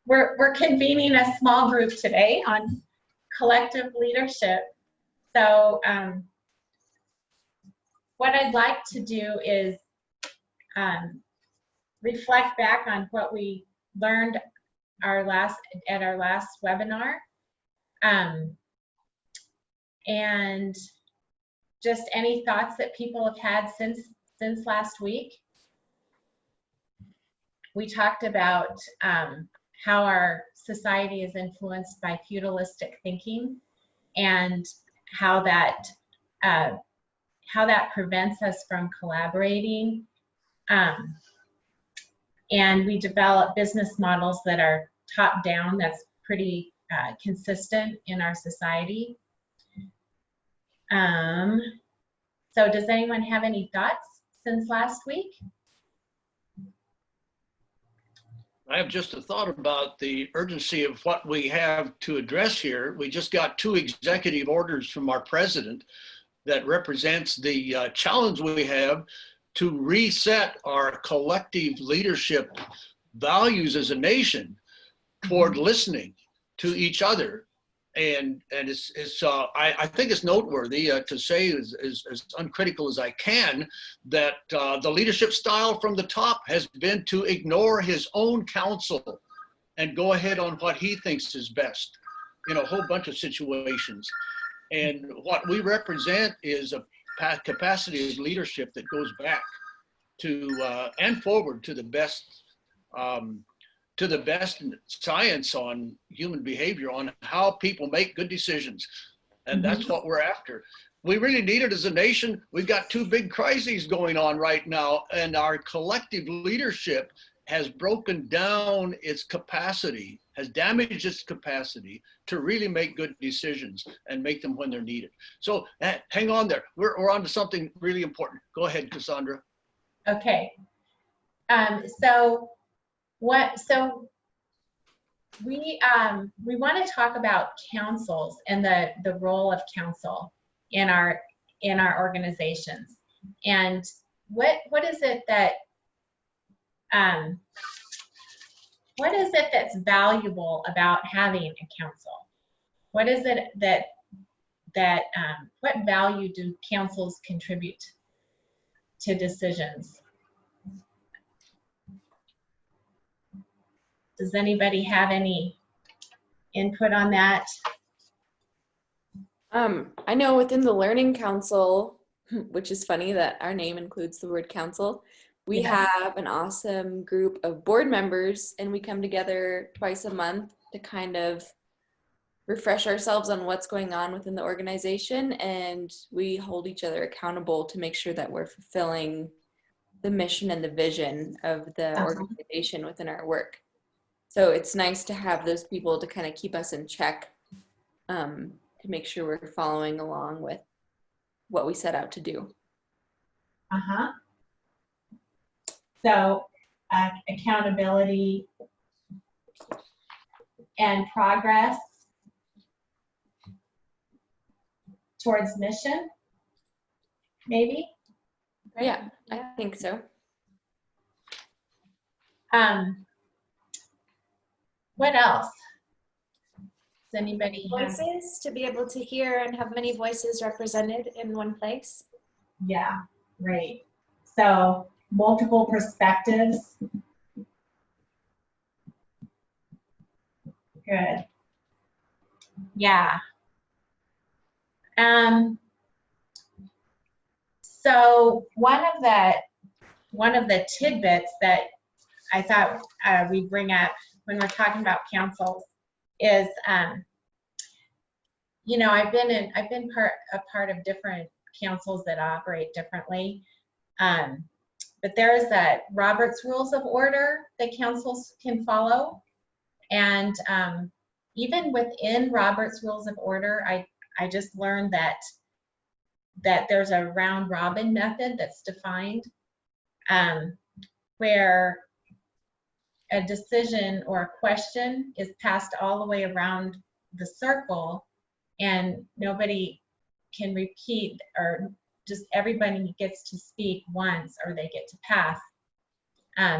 we're convening a small group today on collective leadership. So what I'd like to do is reflect back on what we learned at our last webinar, and just any thoughts that people have had since last week. We talked about how our society is influenced by feudalistic thinking, and how that prevents us from collaborating. And we develop business models that are top down. That's pretty consistent in our society. So does anyone have any thoughts since last week? I have just a thought about the urgency of what we have to address here. We just got 2 executive orders from our president that represents the challenge we have to reset our collective leadership values as a nation toward listening to each other. And I think it's noteworthy to say as uncritical as I can that the leadership style from the top has been to ignore his own counsel and go ahead on what he thinks is best in a whole bunch of situations. And what we represent is a capacity of leadership that goes back to and forward to the best science on human behavior, on how people make good decisions. And that's what we're after. We really need it as a nation. We've got 2 big crises going on right now, and our collective leadership has broken down its capacity, has damaged its capacity to really make good decisions and make them when they're needed. So hang on there. We're on to something really important. Go ahead, Cassandra. Okay. So we want to talk about councils and the role of council in our organizations, and what is it that's valuable about having a council? What is it what value do councils contribute to decisions? Does anybody have any input on that? I know within the Learning Council, which is funny that our name includes the word council, we have an awesome group of board members, and we come together twice a month to kind of refresh ourselves on what's going on within the organization, and we hold each other accountable to make sure that we're fulfilling the mission and the vision of the organization within our work. So it's nice to have those people to kind of keep us in check, to make sure we're following along with what we set out to do. So accountability and progress towards mission, maybe? Yeah, I think so. What else? Does anybody have? Voices, to be able to hear and have many voices represented in one place. Yeah, right. So multiple perspectives. Good. Yeah. So one of the tidbits that I thought we bring up when we're talking about councils is, you know, I've been a part of different councils that operate differently, but there is that Robert's Rules of Order that councils can follow, and even within Robert's Rules of Order, I just learned that there's a round robin method that's defined, where a decision or a question is passed all the way around the circle, and nobody can repeat, or just everybody gets to speak once, or they get to pass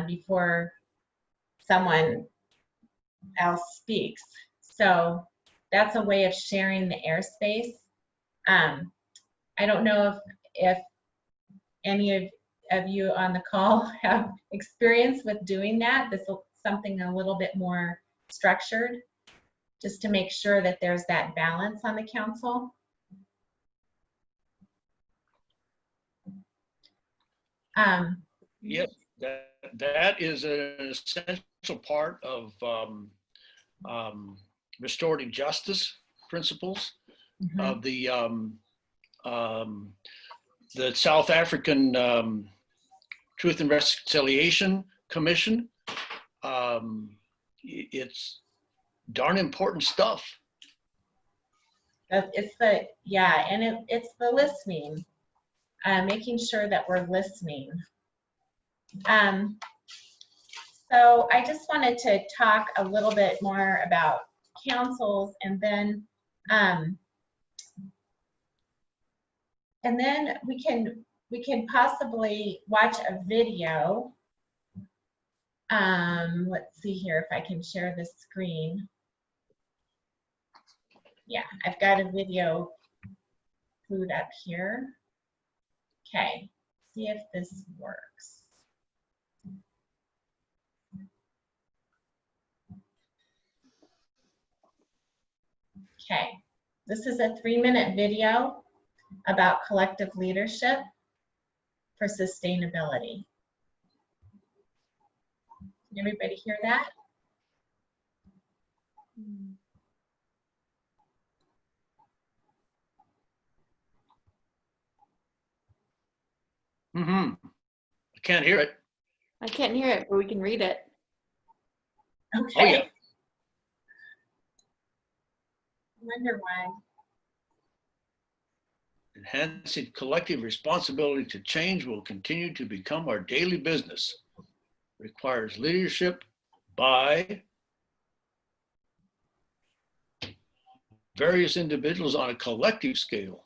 before someone else speaks. So that's a way of sharing the airspace. I don't know if any of you on the call have experience with doing that. This is something a little bit more structured, just to make sure that there's that balance on the council. Yes, that is an essential part of restorative justice principles of the South African Truth and Reconciliation Commission. It's darn important stuff. It's the, yeah, and it's the listening, making sure that we're listening. So I just wanted to talk a little bit more about councils, and then we can possibly watch a video. Let's see here if I can share the screen. Yeah, I've got a video clued up here. Okay, see if this works. Okay, this is a 3-minute video about collective leadership for sustainability. Can everybody hear that? I can't hear it. I can't hear it, but we can read it. Okay. Oh yeah. Wonder why. Enhancing collective responsibility to change will continue to become our daily business. Requires leadership by various individuals on a collective scale.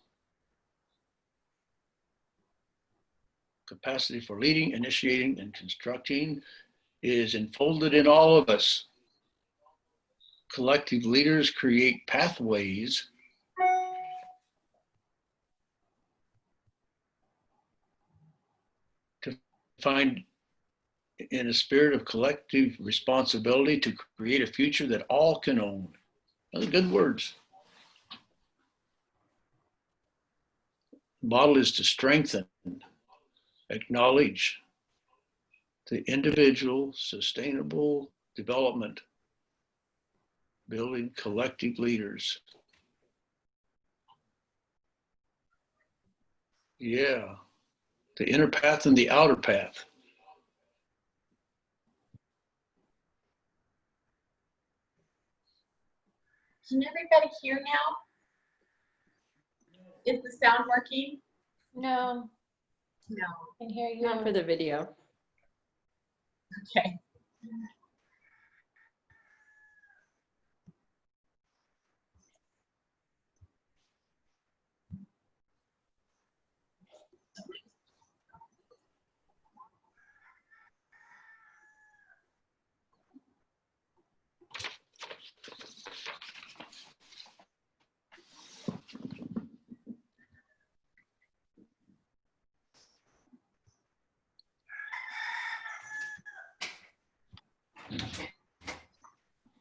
Capacity for leading, initiating, and constructing is enfolded in all of us. Collective leaders create pathways to find, in a spirit of collective responsibility, to create a future that all can own. Those are good words. The model is to strengthen, acknowledge the individual sustainable development, building collective leaders. Yeah, the inner path and the outer path. Can everybody hear now? Is the sound working? No, No. I can hear you. Not for the video. Okay.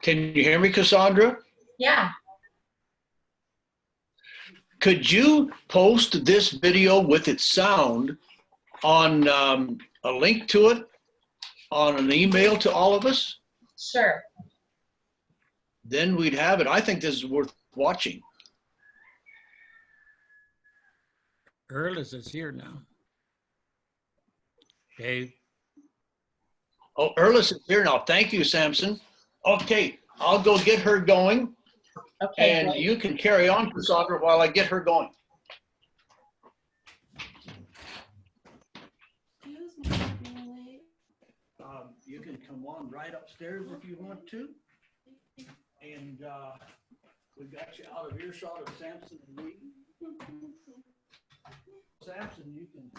Can you hear me, Cassandra? Yeah. Could you post this video with its sound on a link to it on an email to all of us? Sure. Then we'd have it. I think this is worth watching. Earlis is here now. Dave, Oh, Earlis is here now. Thank you, Samson. Okay, I'll go get her going, Okay. and great. you can carry on, Cassandra, while I get her going. You can come on right upstairs if you want to. And we got you out of earshot of Samson and me. Samson, you can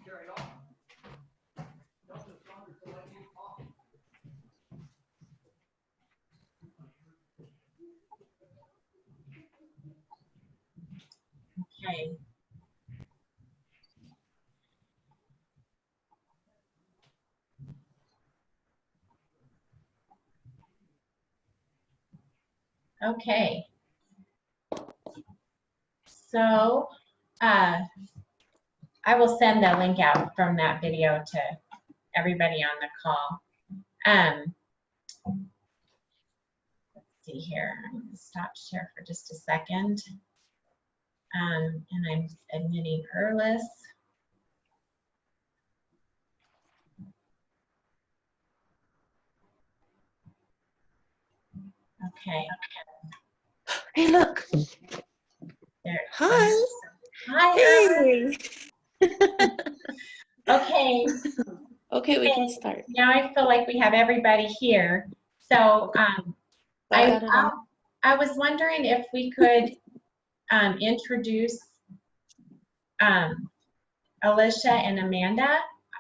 carry on. Tell Cassandra to let you talk. Okay. Okay. So I will send the link out from that video to everybody on the call. Let's see here. I'm going to stop share for just a second. And I'm admitting Erlis. Okay. Hey, look. There. Hi. Hi, Erlis. Hey. Okay. Okay, we can start. Now I feel like we have everybody here. So I got it on. I was wondering if we could introduce Alicia and Amanda.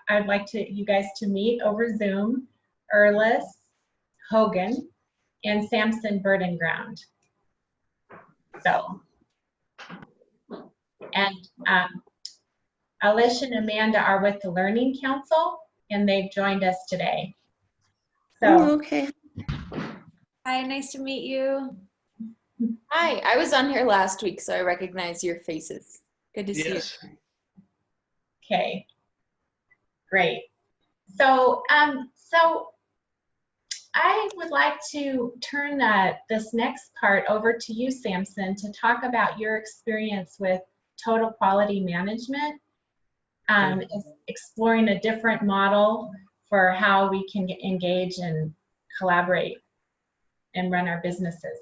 I'd like you guys to meet over Zoom. Erlis Hogan and Samson Burdenground. So, and Alicia and Amanda are with the Learning Council, and they've joined us today. Oh, So, okay. Hi, nice to meet you. Hi, I was on here last week, so I recognize your faces. Good to see you. Yes. okay, great. So, so I would like to turn this next part over to you, Samson, to talk about your experience with total quality management, exploring a different model for how we can engage and collaborate and run our businesses.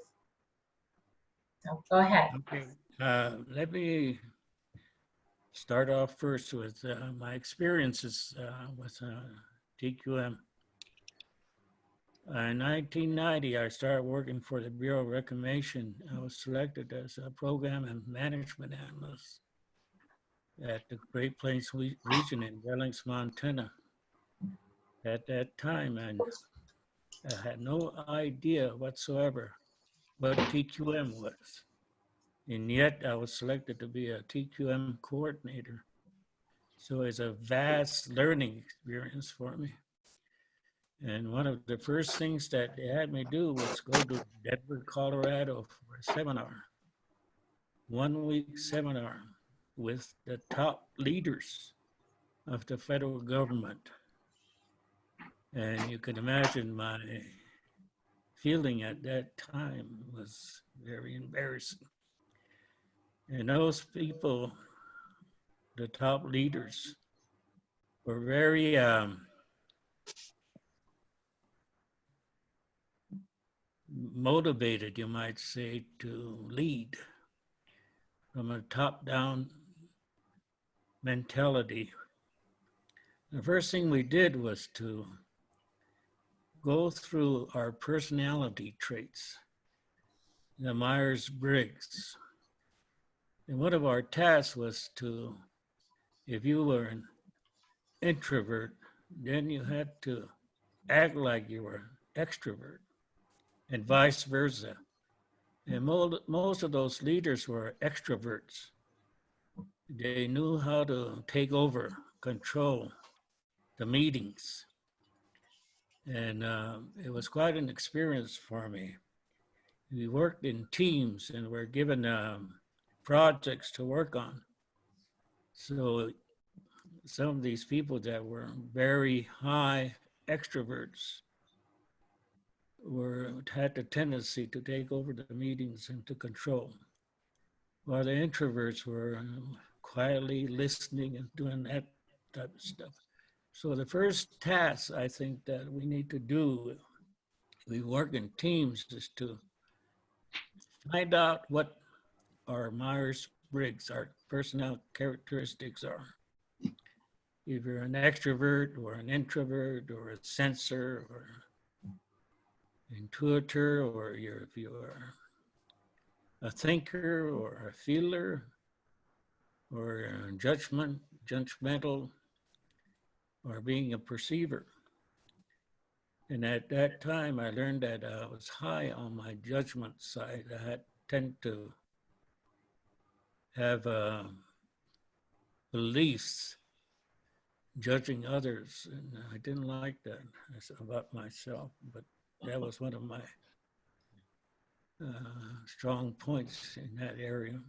So go ahead. Okay. Let me start off first with my experiences with TQM. In 1990, I started working for the Bureau of Reclamation. I was selected as a program and management analyst at the Great Plains region in Billings, Montana. At that time, I had no idea whatsoever what TQM was. And yet I was selected to be a TQM coordinator. So it's a vast learning experience for me. And one of the first things that they had me do was go to Denver, Colorado for a seminar, 1 week seminar with the top leaders of the federal government. And you can imagine my feeling at that time was very embarrassing. And those people, the top leaders, were very motivated, you might say, to lead from a top-down mentality. The first thing we did was to go through our personality traits, the Myers-Briggs. And one of our tasks was to, if you were an introvert, then you had to act like you were an extrovert, and vice versa. And most of those leaders were extroverts. They knew how to take over, control the meetings. And it was quite an experience for me. We worked in teams and were given projects to work on. So some of these people that were very high extroverts had the tendency to take over the meetings and to control, while the introverts were quietly listening and doing that type of stuff. So the first task I think that we need to do, we work in teams, is to find out what our Myers-Briggs, our personnel characteristics are. If you're an extrovert or an introvert or a sensor or intuitor, or if you're a thinker or a feeler or a judgmental, or being a perceiver. And at that time, I learned that I was high on my judgment side. I had tend to have beliefs judging others, and I didn't like that about myself, but that was one of my strong points in that area.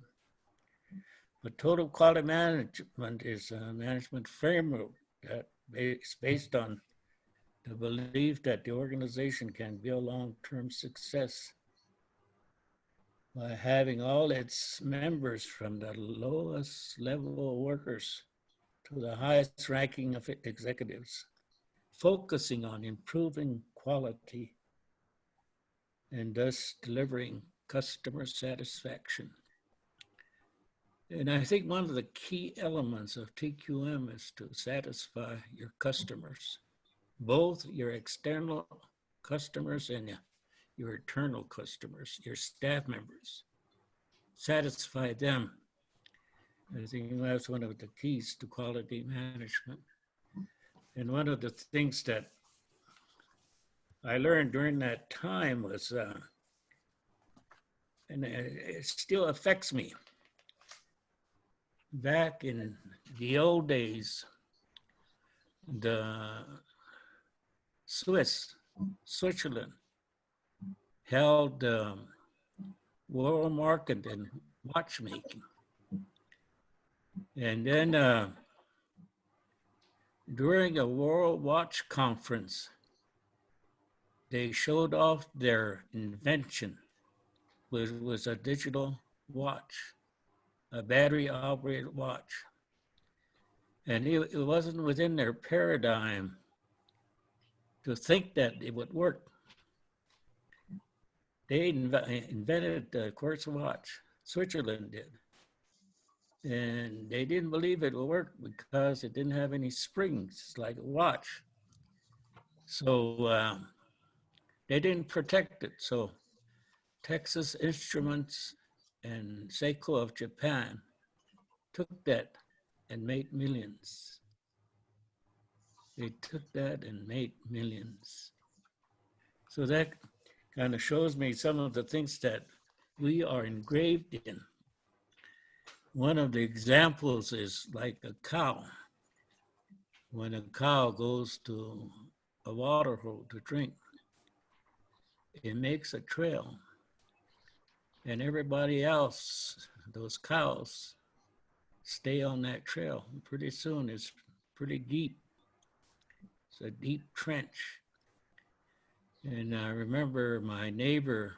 But total quality management is a management framework that is based on the belief that the organization can build long-term success by having all its members from the lowest level workers to the highest ranking of executives, focusing on improving quality and thus delivering customer satisfaction. And I think one of the key elements of TQM is to satisfy your customers, both your external customers and your internal customers, your staff members. Satisfy them. I think that's one of the keys to quality management. And one of the things that I learned during that time was, and it still affects me, back in the old days, the Switzerland held the world market in watchmaking. And then during a World Watch Conference, they showed off their invention, which was a digital watch, a battery-operated watch. And it wasn't within their paradigm to think that it would work. They invented the quartz watch, Switzerland did. And they didn't believe it would work because it didn't have any springs like a watch. So they didn't protect it. So Texas Instruments and Seiko of Japan took that and made millions. They took that and made millions. So that kind of shows me some of the things that we are engraved in. One of the examples is like a cow. When a cow goes to a water hole to drink, it makes a trail. And everybody else, those cows, stay on that trail. And pretty soon it's pretty deep. It's a deep trench. And I remember my neighbor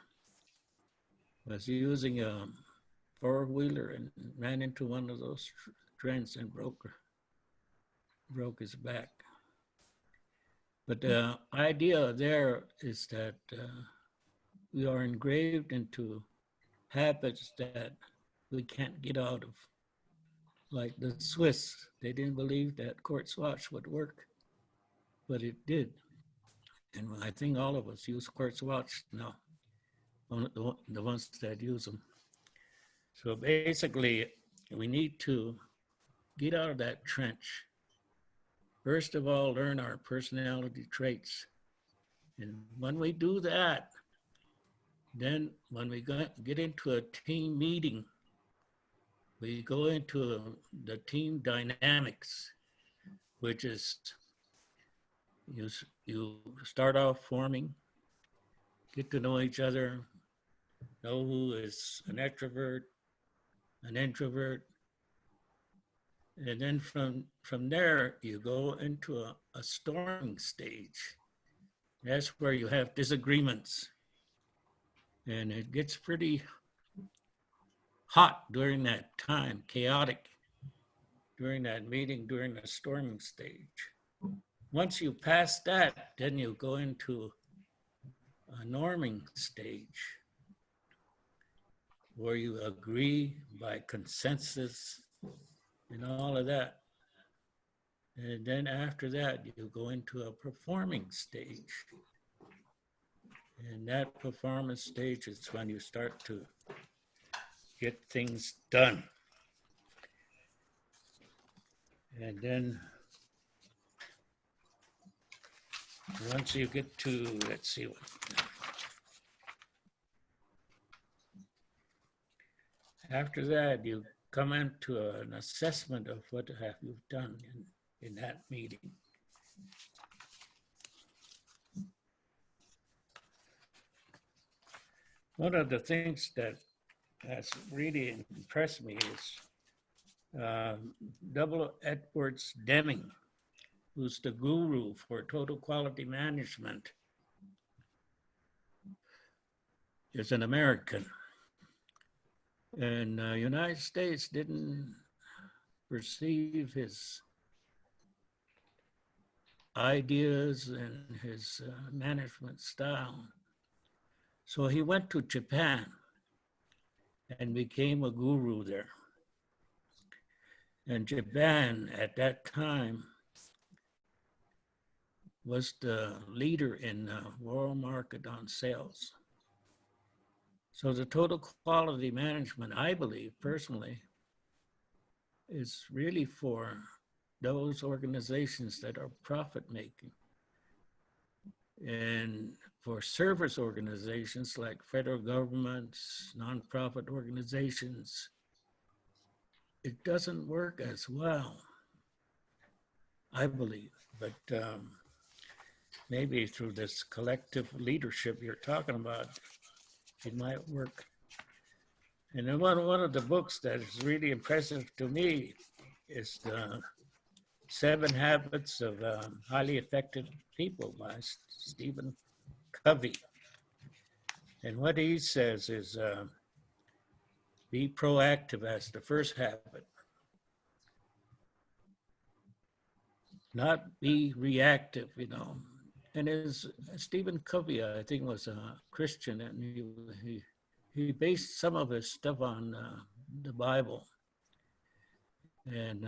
was using a four-wheeler and ran into one of those trends and broke his back. But the idea there is that we are engraved into habits that we can't get out of. Like the Swiss, they didn't believe that quartz watch would work, but it did. And I think all of us use quartz watch now, the ones that use them. So basically, we need to get out of that trench. First of all, learn our personality traits. And when we do that, then when we get into a team meeting, we go into the team dynamics, which is you start off forming, get to know each other, know who is an extrovert, an introvert, and then from there you go into a storming stage. That's where you have disagreements, and it gets pretty hot during that time, chaotic during that meeting, during the storming stage. Once you pass that, then you go into a norming stage where you agree by consensus and all of that. And then after that, you go into a performing stage. And that performance stage is when you start to get things done. And then once you get to, let's see what. After that, you come into an assessment of what have you done in that meeting. One of the things that has really impressed me is Double Edwards Deming, who's the guru for total quality management, is an American. And the United States didn't perceive his ideas and his management style. So he went to Japan and became a guru there. And Japan at that time was the leader in the world market on sales. So the total quality management, I believe personally, is really for those organizations that are profit making. And for service organizations like federal governments, nonprofit organizations, it doesn't work as well, I believe. But maybe through this collective leadership you're talking about, it might work. And then one of the books that is really impressive to me is the 7 Habits of Highly Effective People by Stephen Covey. And what he says is be proactive as the first habit, not be reactive, you know. And as Stephen Covey, I think, was a Christian, and he based some of his stuff on the Bible. And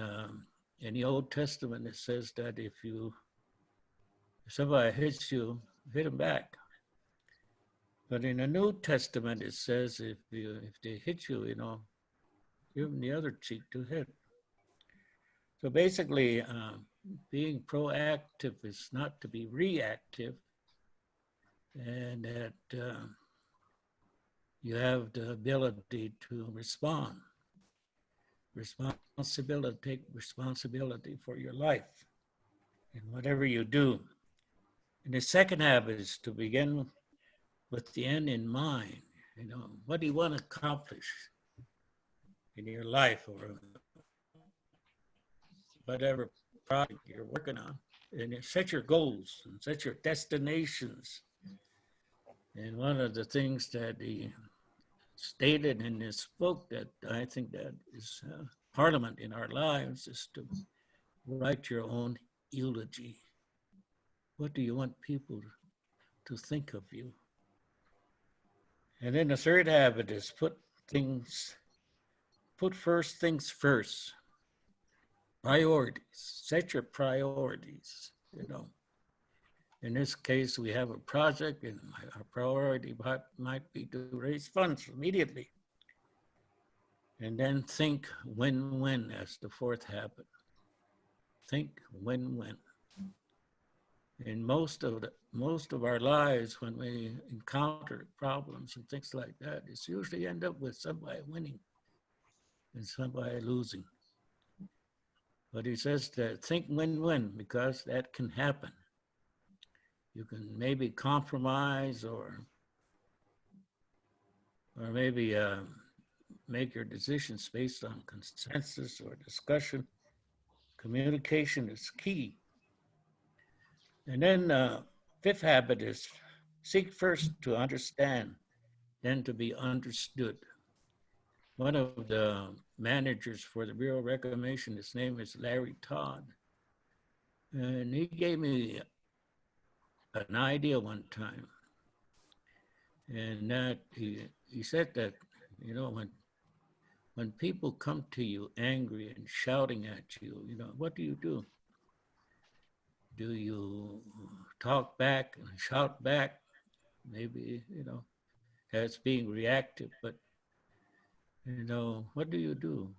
in the Old Testament, it says that if somebody hits you, hit them back. But in the New Testament, it says if they hit you, you know, give them the other cheek to hit. So basically, being proactive is not to be reactive, and that you have the ability to respond. Take responsibility for your life and whatever you do. And the second habit is to begin with the end in mind. You know, what do you want to accomplish in your life or whatever project you're working on? And you set your goals and set your destinations. And one of the things that he stated in this book that I think that is Parliament in our lives is to write your own eulogy. What do you want people to think of you? And then the third habit is put first things first. Priorities, set your priorities, you know. In this case, we have a project and our priority might be to raise funds immediately. And then think win-win as the fourth habit. Think win-win. In most of our lives, when we encounter problems and things like that, it's usually end up with somebody winning and somebody losing. But he says that think win-win because that can happen. You can maybe compromise or maybe make your decisions based on consensus or discussion. Communication is key. And then fifth habit is seek first to understand, then to be understood. One of the managers for the Bureau of Reclamation, his name is Larry Todd. And he gave me an idea one time. And that he said that, you know, when people come to you angry and shouting at you, you know, what do? Do you talk back and shout back? Maybe, you know, that's being reactive, but, you know, what do you do?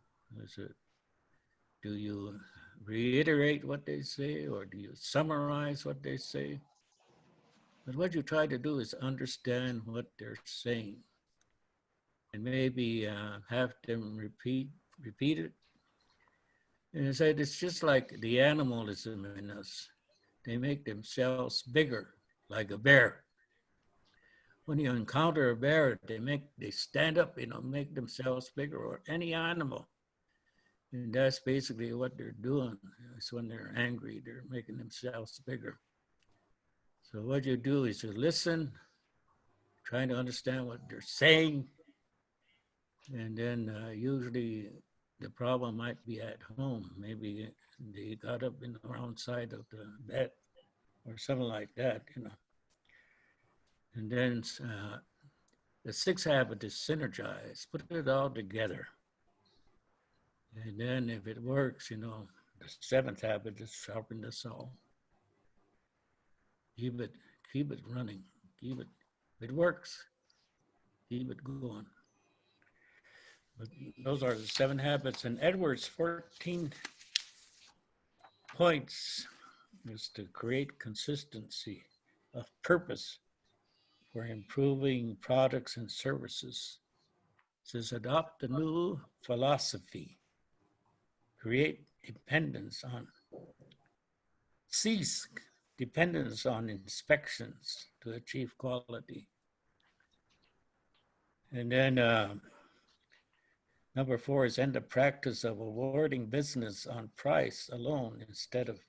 Do you reiterate what they say or do you summarize what they say? But what you try to do is understand what they're saying and maybe have them repeat repeat it. And he said, it's just like the animalism in us. They make themselves bigger, like a bear. When you encounter a bear, they stand up, make themselves bigger, or any animal. And that's basically what they're doing. It's when they're angry, they're making themselves bigger. So what you do is you listen, trying to understand what they're saying, and then usually the problem might be at home. Maybe they got up in the wrong side of the bed or something like that. And then the sixth habit is synergize, put it all together. And then if it works, the seventh habit is sharpen the saw. Keep it running. If it works, keep it going. But those are the 7 habits. And Edwards' 14 points is to create consistency of purpose for improving products and services. It says adopt a new philosophy, cease dependence on inspections to achieve quality. And then number 4 is end the practice of awarding business on price alone instead of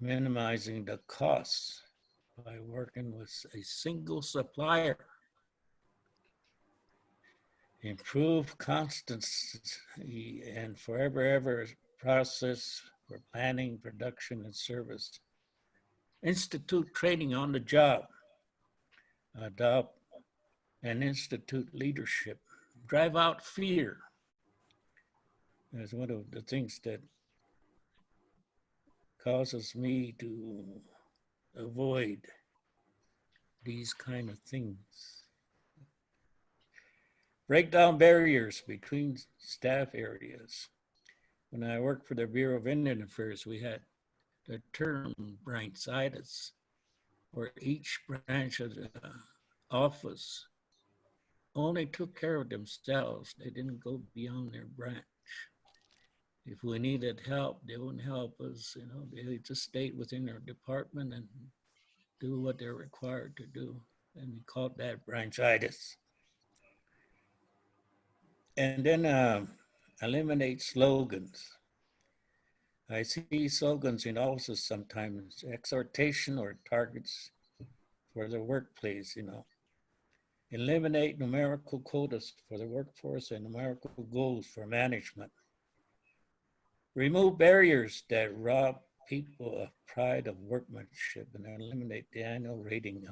minimizing the costs by working with a single supplier. Improve constancy and forever process for planning, production, and service. Institute training on the job. Adopt and institute leadership. Drive out fear. That's one of the things that causes me to avoid these kind of things. Break down barriers between staff areas. When I worked for the Bureau of Indian Affairs, we had the term branchitis, where each branch of the office only took care of themselves. They didn't go beyond their branch. If we needed help, they wouldn't help us. They just stayed within their department and do what they're required to do. And we called that branchitis. And then eliminate slogans. I see slogans in offices sometimes, exhortation or targets for the workplace, Eliminate numerical quotas for the workforce and numerical goals for management. Remove barriers that rob people of pride of workmanship and eliminate the annual rating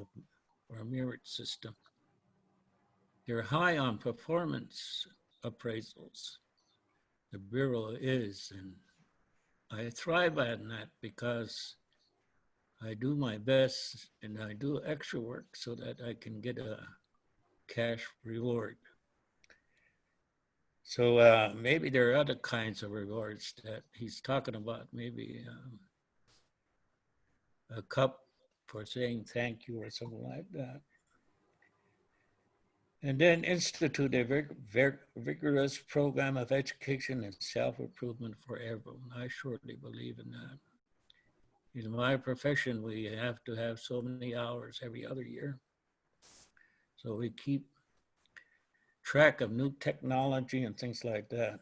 or merit system. They're high on performance appraisals. The Bureau is, and I thrive on that because I do my best and I do extra work so that I can get a cash reward. So maybe there are other kinds of rewards that he's talking about, maybe a cup for saying thank you or something like that. And then institute a vigorous program of education and self-improvement for everyone. I surely believe in that. In my profession, we have to have so many hours every other year. So we keep track of new technology and things like that.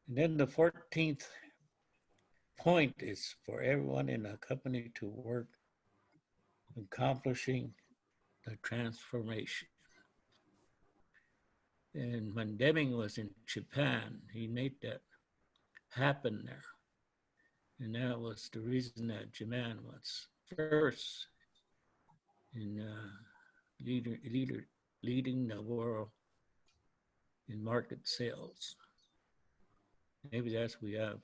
And then the 14th point is for everyone in a company to work accomplishing the transformation. And when Deming was in Japan, he made that happen there. And that was the reason that Japan was first in leading the world in market sales. Maybe that's we have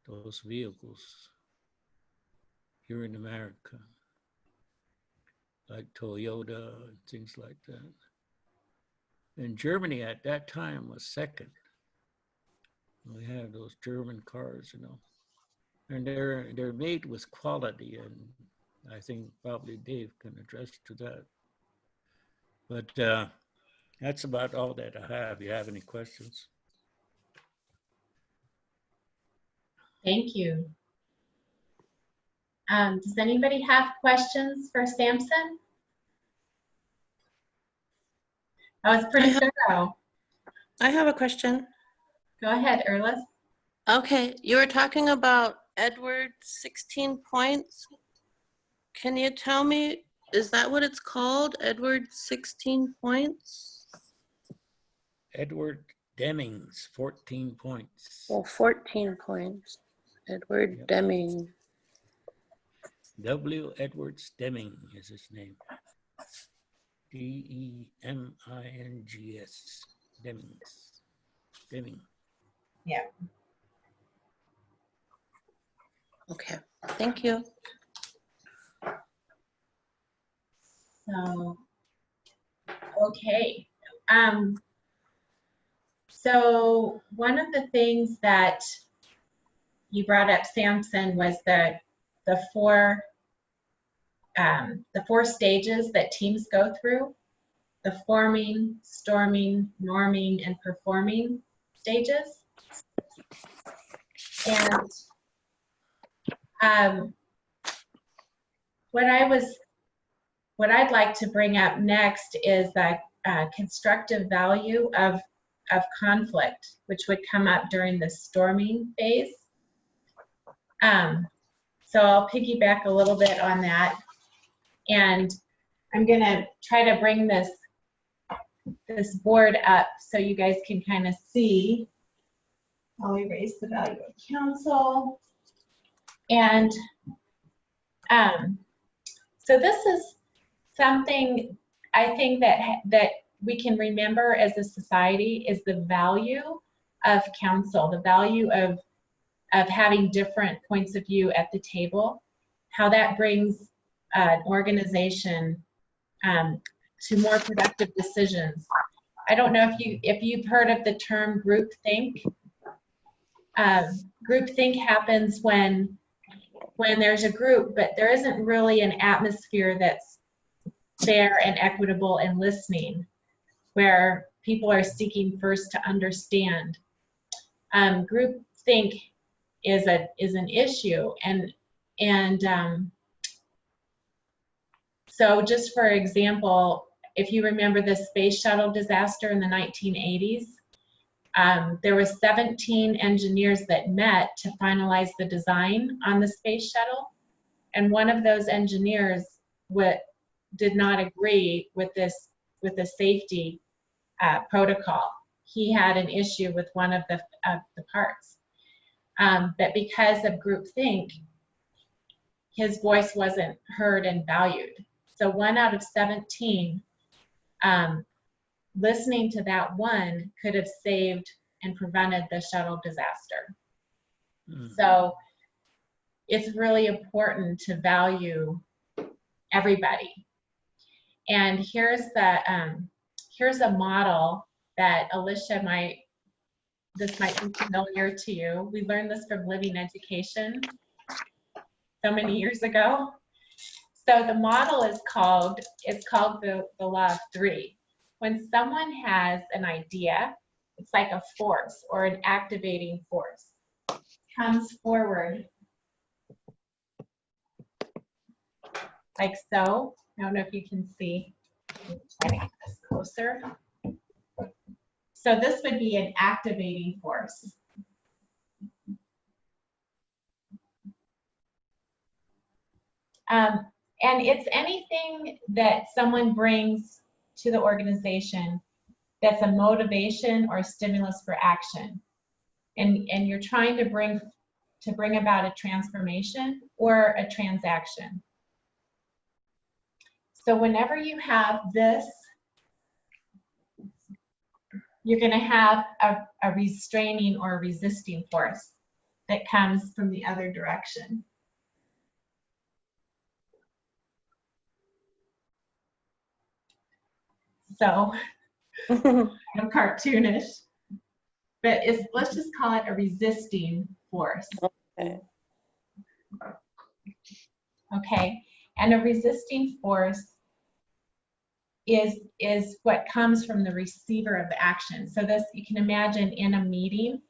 those vehicles here in America, like Toyota and things like that. And Germany at that time was second. We have those German cars, and they're made with quality, and I think probably Dave can address to that. But that's about all that I have. You have any questions? Thank you. Does anybody have questions for Samson? That was pretty thorough. I have a question. Go ahead, Erlis. Okay, you were talking about Edward's 16 points. Can you tell me, is that what it's called? Edward's 16 points? Edward Deming's 14 points. Well, 14 points. Edward Yep. Deming. W. Edwards Deming is his name. Demings. Deming. Yeah. Okay, thank you. So, okay. So one of the things that you brought up, Samson, was the four stages that teams go through: the forming, storming, norming, and performing stages. And what I'd like to bring up next is the constructive value of conflict, which would come up during the storming phase. So I'll piggyback a little bit on that, and I'm gonna try to bring this board up so you guys can kind of see. I'll erase the value of counsel. And so this is something I think that we can remember as a society, is the value of counsel, the value of having different points of view at the table, how that brings an organization to more productive decisions. I don't know if you've heard of the term groupthink. Groupthink happens when there's a group, but there isn't really an atmosphere that's fair and equitable and listening, where people are seeking first to understand. Groupthink is an issue, and so just for example, if you remember the space shuttle disaster in the 1980s, there were 17 engineers that met to finalize the design on the space shuttle, and one of those engineers did not agree with the safety protocol. He had an issue with one of the parts, but because of groupthink, his voice wasn't heard and valued. So 1 out of 17, listening to that one could have saved and prevented the shuttle disaster. So it's really important to value everybody. And here's a model that Alicia might be familiar to you. We learned this from Living Education so many years ago. So the model is called the law of three. When someone has an idea, it's like a force or an activating force, comes forward like so. I don't know if you can see. Try to get this closer. So this would be an activating force. And it's anything that someone brings to the organization that's a motivation or a stimulus for action. And you're trying to bring about a transformation or a transaction. So whenever you have this, you're going to have a restraining or a resisting force that comes from the other direction. So, I'm cartoonish, but let's just call it a resisting force. Okay. Okay, and a resisting force is what comes from the receiver of the action. So this, you can imagine in a meeting,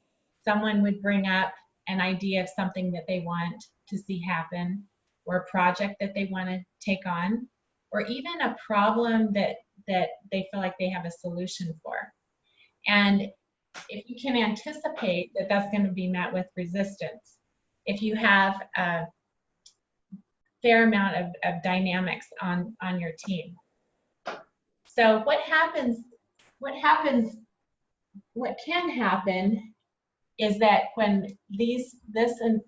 someone would bring up an idea of something that they want to see happen, or a project that they want to take on, or even a problem that they feel like they have a solution for. And if you can anticipate that that's going to be met with resistance, if you have a fair amount of dynamics on your team. So what can happen is that when this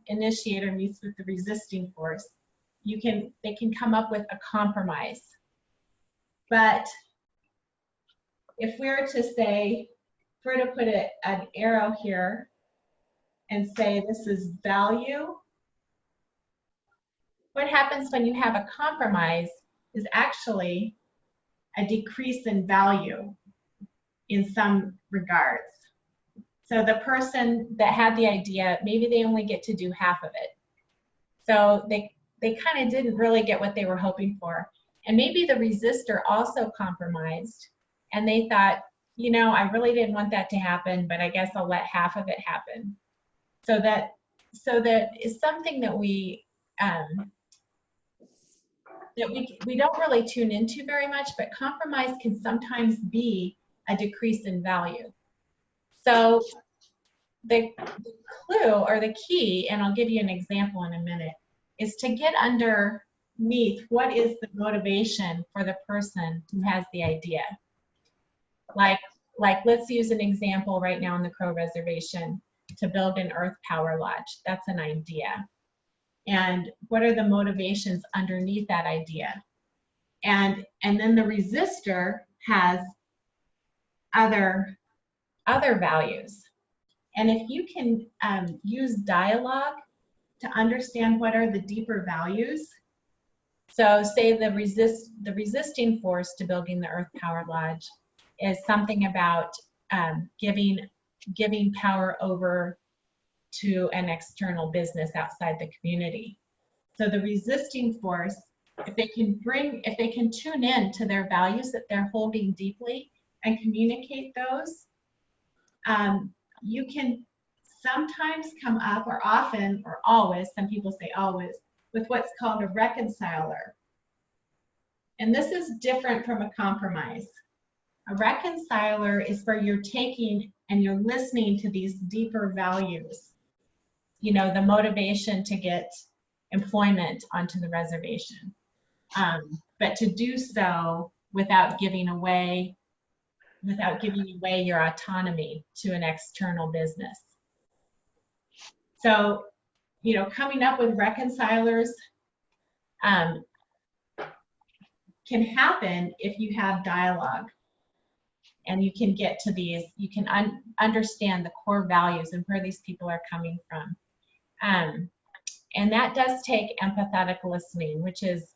initiator meets with the resisting force, they can come up with a compromise. But if we were to say, if we were to put an arrow here and say this is value, what happens when you have a compromise is actually a decrease in value in some regards. So the person that had the idea, maybe they only get to do half of it. So they kind of didn't really get what they were hoping for. And maybe the resistor also compromised, and they thought, you know, I really didn't want that to happen, but I guess I'll let half of it happen. So that is something that we don't really tune into very much, but compromise can sometimes be a decrease in value. So the clue or the key, and I'll give you an example in a minute, is to get underneath what is the motivation for the person who has the idea. Like let's use an example right now in the Crow Reservation to build an earth power lodge. That's an idea. And what are the motivations underneath that idea? And then the resistor has other values. And if you can use dialogue to understand what are the deeper values, so say the resisting force to building the earth power lodge is something about giving power over to an external business outside the community. So the resisting force, if they can tune in to their values that they're holding deeply and communicate those, you can sometimes come up, or often, or always, some people say always, with what's called a reconciler. And this is different from a compromise. A reconciler is where you're taking and you're listening to these deeper values. You know, the motivation to get employment onto the reservation. But to do so without giving away your autonomy to an external business. So, you know, coming up with reconcilers can happen if you have dialogue, and you can get to these, you can understand the core values and where these people are coming from. And that does take empathetic listening, which is,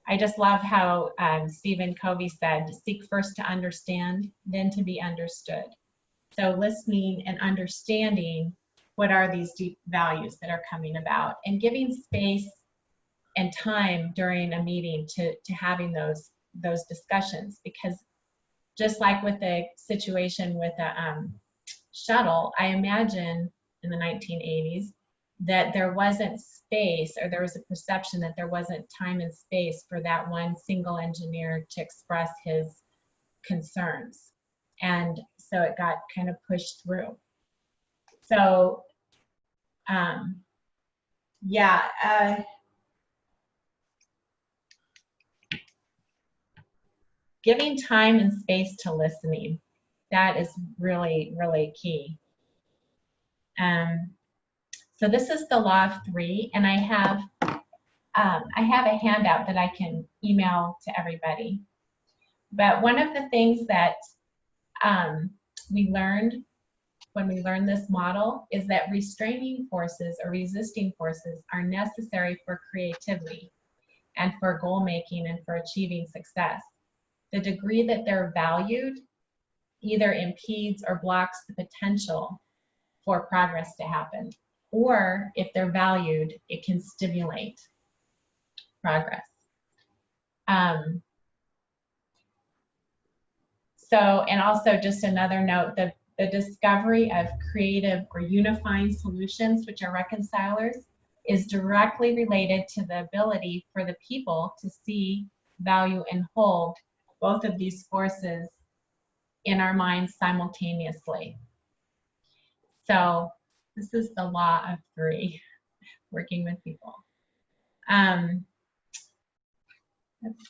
I just love how Stephen Covey said, seek first to understand, then to be understood. So listening and understanding what are these deep values that are coming about, and giving space and time during a meeting to having those discussions. Because just like with the situation with the shuttle, I imagine in the 1980s that there wasn't space, or there was a perception that there wasn't time and space for that one single engineer to express his concerns. And so it got kind of pushed through. So, giving time and space to listening, that is really, really key. So this is the law of three, and I have a handout that I can email to everybody. But one of the things that we learned when we learned this model is that restraining forces or resisting forces are necessary for creativity and for goal making and for achieving success. The degree that they're valued either impedes or blocks the potential for progress to happen. Or if they're valued, it can stimulate progress. So, and also just another note, the the discovery of creative or unifying solutions, which are reconcilers, is directly related to the ability for the people to see, value, and hold both of these forces in our minds simultaneously. So this is the law of three, working with people. Let's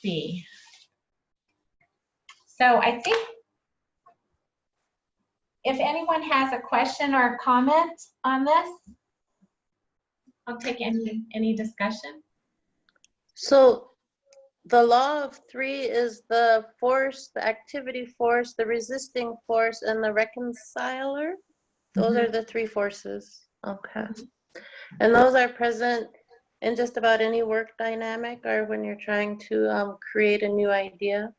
see. So I think if anyone has a question or a comment on this, I'll take any discussion. So the law of three is the force, the activity force, the resisting force, and the reconciler. Those are the three forces. Okay. And those are present in just about any work dynamic or when you're trying to create a new idea,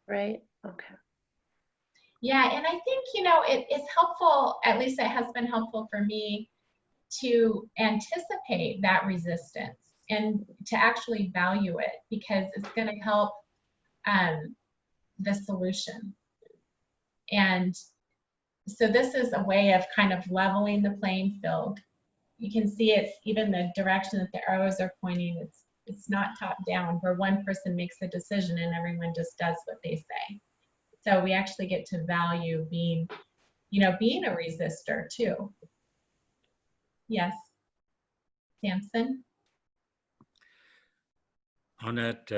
right? Okay. Yeah, and I think, you know, it's helpful, at least it has been helpful for me to anticipate that resistance and to actually value it, because it's going to help the solution. And so this is a way of kind of leveling the playing field. You can see it's even the direction that the arrows are pointing. It's not top down where one person makes a decision and everyone just does what they say. So we actually get to value being, you know, being a resistor too. Yes, Samson? On that,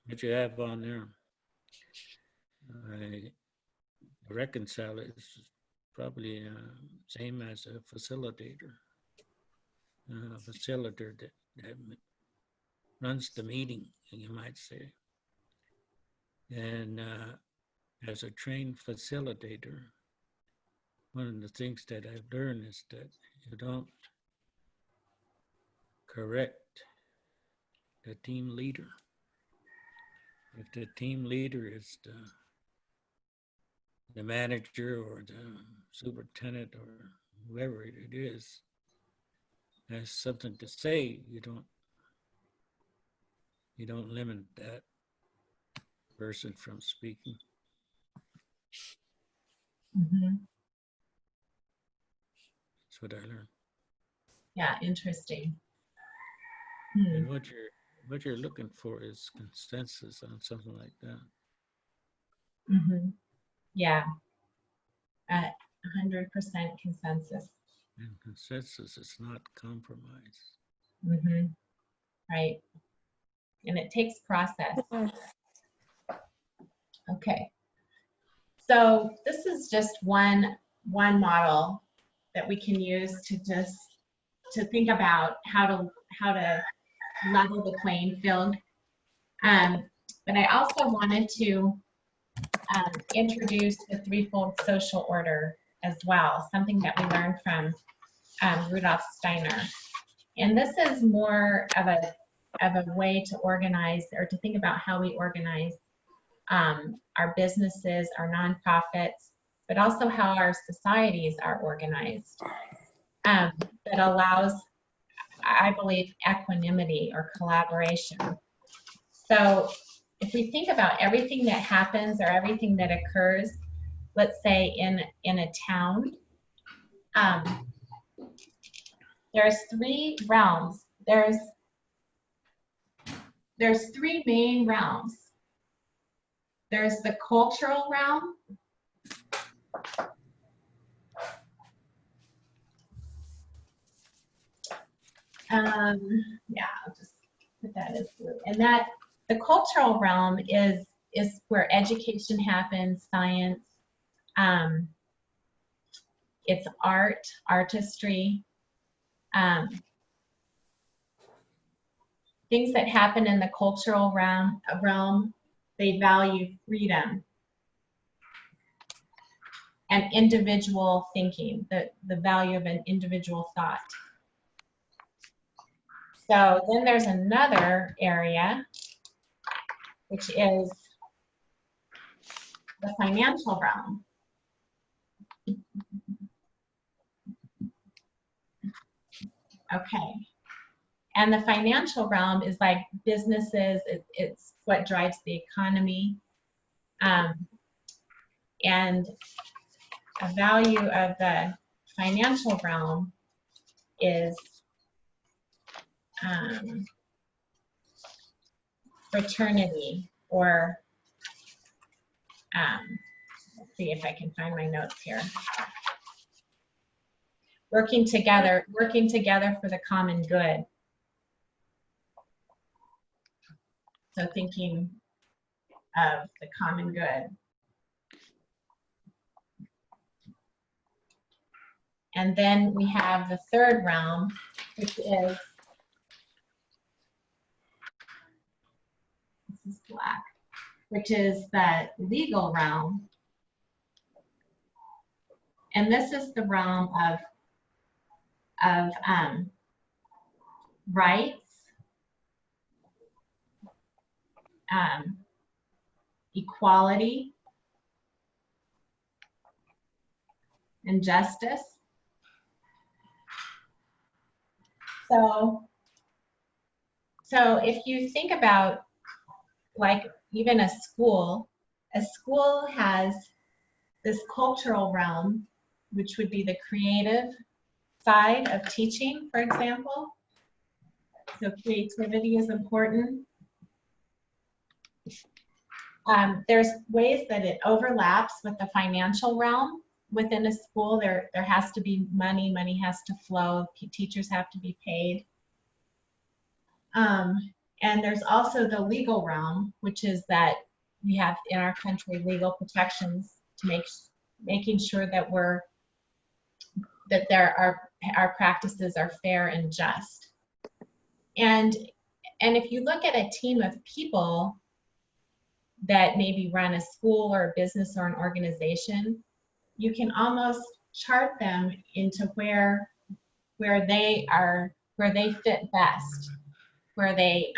what you have on there, a reconciler is probably same as a facilitator. A facilitator that runs the meeting, you might say. And as a trained facilitator, one of the things that I've learned is that you don't correct the team leader. If the team leader is the manager or the superintendent or whoever it is, has something to say, you don't limit that person from speaking. That's what I learned. Yeah, interesting. And what you're looking for is consensus on something like that. Yeah, 100% consensus. And consensus is not compromise. Right. And it takes process. Okay. So this is just one model that we can use to think about how to level the playing field. But I also wanted to introduce the threefold social order as well, something that we learned from Rudolf Steiner. And this is more of a way to organize or to think about how we organize our businesses, our nonprofits, but also how our societies are organized. That allows, I believe, equanimity or collaboration. So if we think about everything that happens or everything that occurs, let's say in a town, there's three realms. There's three main realms. There's the cultural realm. Yeah, I'll just put that as blue. And that the cultural realm is where education happens, science. It's art, artistry. Things that happen in the cultural realm, they value freedom and individual thinking, the value of an individual thought. So then there's another area, which is the financial realm. Okay. And the financial realm is like businesses, it's what drives the economy. And a value of the financial realm is fraternity, or let's see if I can find my notes here. Working together for the common good. So thinking of the common good. And then we have the third realm, which is, this is black, which is the legal realm. And this is the realm of rights, equality, and justice. So if you think about, like, even a school has this cultural realm, which would be the creative side of teaching, for example. So creativity is important. There's ways that it overlaps with the financial realm. Within a school, there has to be money has to flow, teachers have to be paid. And there's also the legal realm, which is that we have in our country legal protections to making sure that our practices are fair and just. And if you look at a team of people that maybe run a school or a business or an organization, you can almost chart them into where they fit best, where they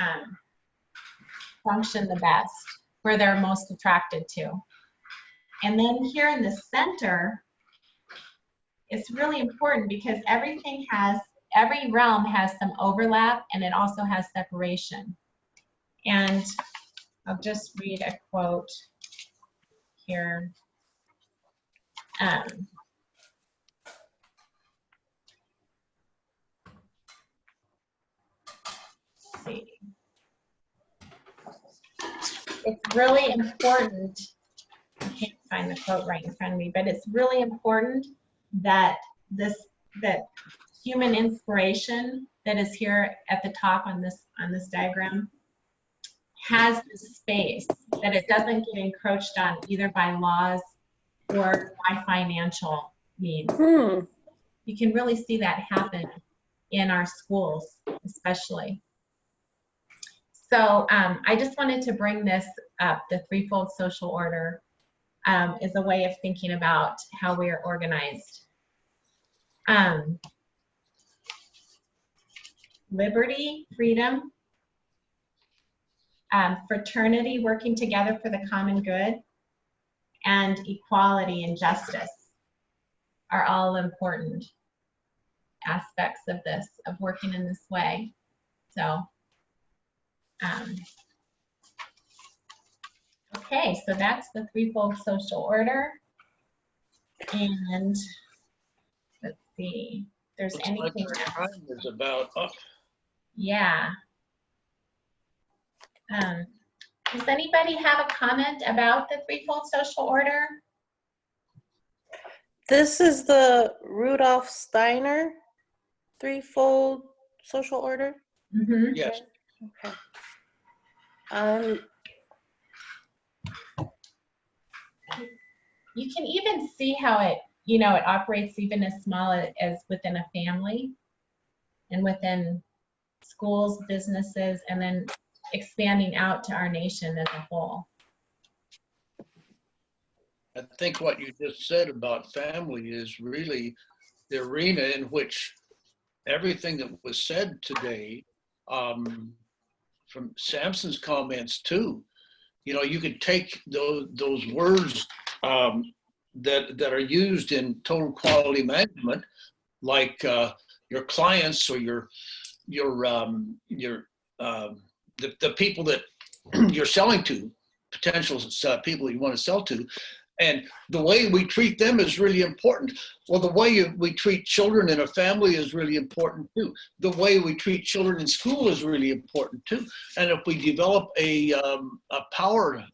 function the best, where they're most attracted to. And then here in the center, it's really important because every realm has some overlap, and it also has separation. And I'll just read a quote here. Let's see. It's really important, I can't find the quote right in front of me, but it's really important that that human inspiration that is here at the top on this diagram has this space, that it doesn't get encroached on either by laws or by financial needs. You can really see that happen in our schools, especially. So I just wanted to bring this up. The threefold social order is a way of thinking about how we are organized. Liberty, freedom, fraternity, working together for the common good, and equality and justice are all important aspects of this, of working in this way. So, okay, so that's the threefold social order. And let's see, if there's Looks anything like else. our time is about up. Yeah. Does anybody have a comment about the threefold social order? This is the Rudolf Steiner threefold social order? Mm-hmm. Yes. Okay. You can even see how it operates even as small as within a family and within schools, businesses, and then expanding out to our nation as a whole. I think what you just said about family is really the arena in which everything that was said today, from Samson's comments too, you could take those words that are used in total quality management, like your clients or the people that you're selling to, potential people you want to sell to, And the way we treat them is really important. Well, the way we treat children in a family is really important too. The way we treat children in school is really important too. And if we develop an Earth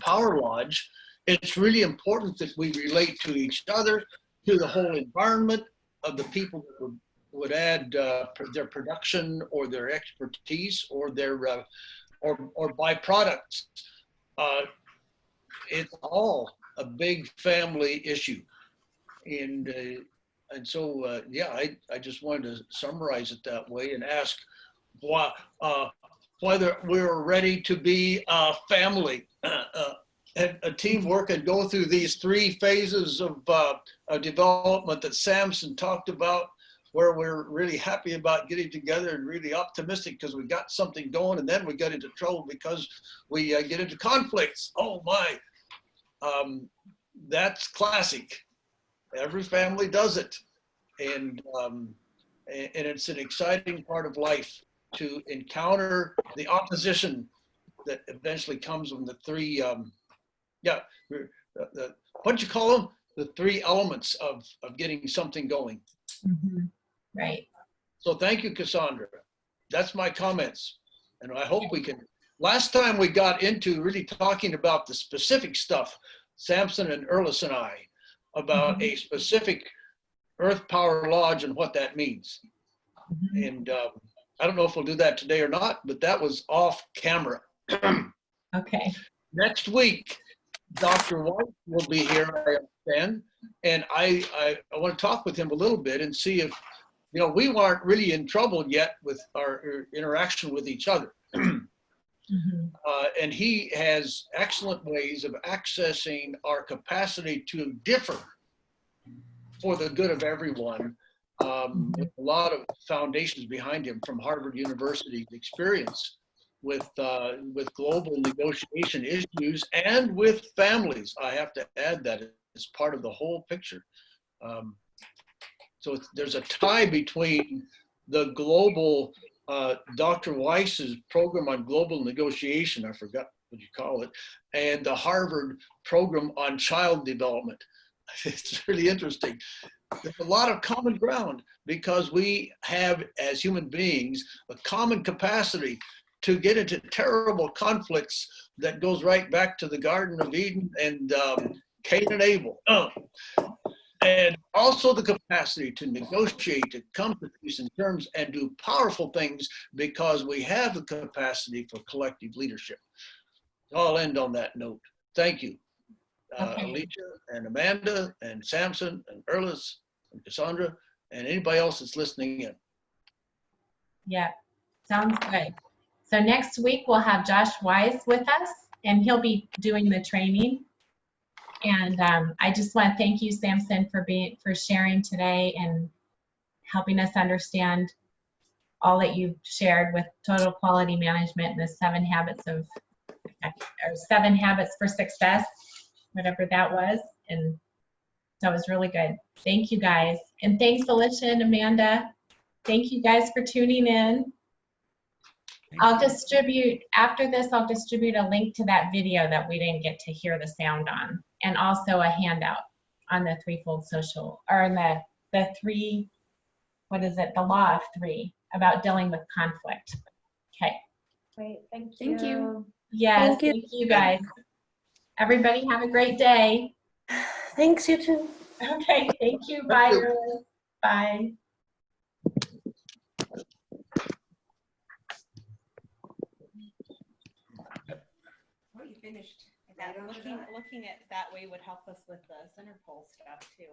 Power Lodge, it's really important that we relate to each other, to the whole environment of the people that would add their production or their expertise or their or byproducts. It's all a big family issue, and so yeah, I just wanted to summarize it that way and ask whether we're ready to be a family, a teamwork, and go through these 3 phases of development that Samson talked about, where we're really happy about getting together and really optimistic because we got something going, and then we get into trouble because we get into conflicts. Oh my. That's classic. Every family does it. And it's an exciting part of life to encounter the opposition that eventually comes from the 3, what do you call them? The 3 elements of getting something going. Mhm. Right. So thank you, Cassandra. That's my comments. And I hope we can, last time we got into really talking about the specific stuff, Samson and Erlis and I, about a specific Earth Power Lodge and what that means. Mhm. And I don't know if we'll do that today or not, but that was off camera. Okay. Next week, Dr. White will be here, I understand, and I want to talk with him a little bit and see if, we weren't really in trouble yet with our interaction with each other. Mhm. And he has excellent ways of accessing our capacity to differ for the good of everyone, with a lot of foundations behind him from Harvard University's experience with global negotiation issues and with families. I have to add that as part of the whole picture. So there's a tie between the global, Dr. Weiss's program on global negotiation, I forgot what you call it, and the Harvard program on child development. It's really interesting. There's a lot of common ground because we have, as human beings, a common capacity to get into terrible conflicts that goes right back to the Garden of Eden and Cain and Abel. And also the capacity to negotiate, to come to peace and terms and do powerful things because we have the capacity for collective leadership. I'll end on that note. Thank you, Okay. Alicia and Amanda and Samson and Erlis and Cassandra and anybody else that's listening in. Yeah. Sounds good. So next week we'll have Josh Wise with us, and he'll be doing the training. And I just want to thank you, Samson, for sharing today and helping us understand all that you've shared with total quality management and the 7 habits for success, whatever that was. And that was really good. Thank you guys. And thanks, Alicia and Amanda. Thank you guys for tuning in. After this, I'll distribute a link to that video that we didn't get to hear the sound on, and also a handout on the threefold social, or in the 3, the law of 3 about dealing with conflict. Okay. Great, thank you. Thank you. Yes, Thank you. thank you guys. Everybody have a great day. Thanks, you too. Okay, thank you. Bye, Erlis. Bye. Well, you finished. Looking at that way would help us with the center pole stuff too.